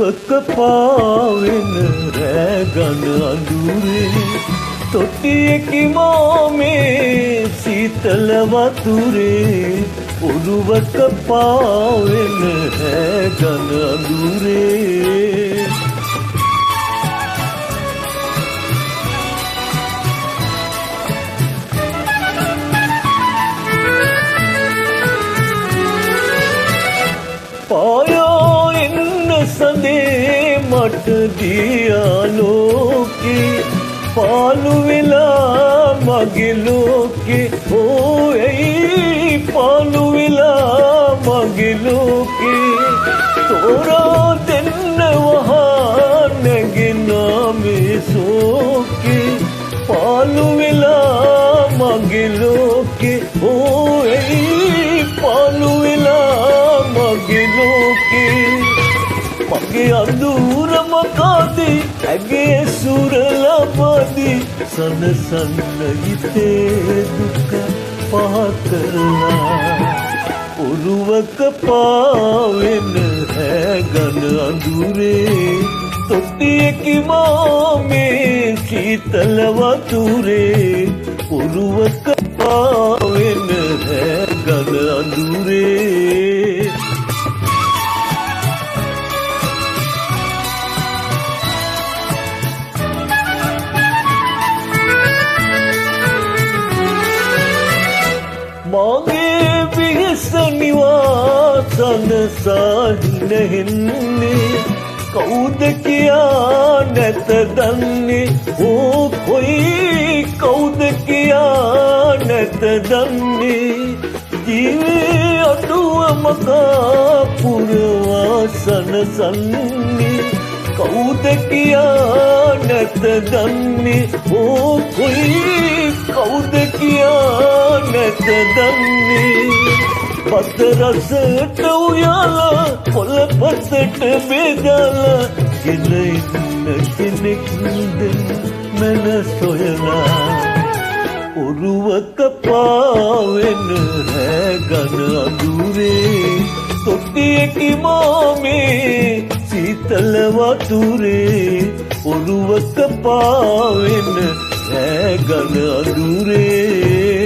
ඔරුවක පාවෙන රැගන අඳුරේ තොටියකි මාමේ සීතල වතුරේ ඔරුවක පාවෙන රැගන අඳුරේ පායෝ එන්න සඳේ මට දියාලෝකේ පාලු වෙලා මගේ ලෝකේ ඕ ඇයි පාලු වෙලා මගේ ලෝකේ තෝරා දෙන්න වහා නැගෙනා මේ සෝකේ පාලු වෙලා මගේ ලෝකේ ඕ ඇයි පාලු වෙලා මගේ ලෝකේ මගේ අඳුර මකාදී ඇගේ සුර ලබදී සනසන්න හිතේ දුක පහකරලා ඔරුවක පාවෙන රැගන අඳුරේ තොටියකි මාමේ සීතල වතුරේ ඔරුවක පාවෙන රැගන අඳුරේ මාගේ විහස නිවාසන සාහිනෙන්නේ කවුද කියා නැත දන්නේ ඕ කොයි කවුද කියා නැත දන්නේ ජීවේ අඩුව මකා පුරවාසන සන්නේ කවුද කියා නැත දන්නේ ඕ කොයි කවුද කියා නැත දන්නේ පත රසට උයාලා පොළ පතට බෙදලා ගෙන ඉන්න කෙනෙක් මන සොයලා ඔරුවක පාවෙන රැගන අඳුරේ තොටියකි මාමේ සීතල වතුරේ ඔරුවක පාවෙන රැගන අඳුරේ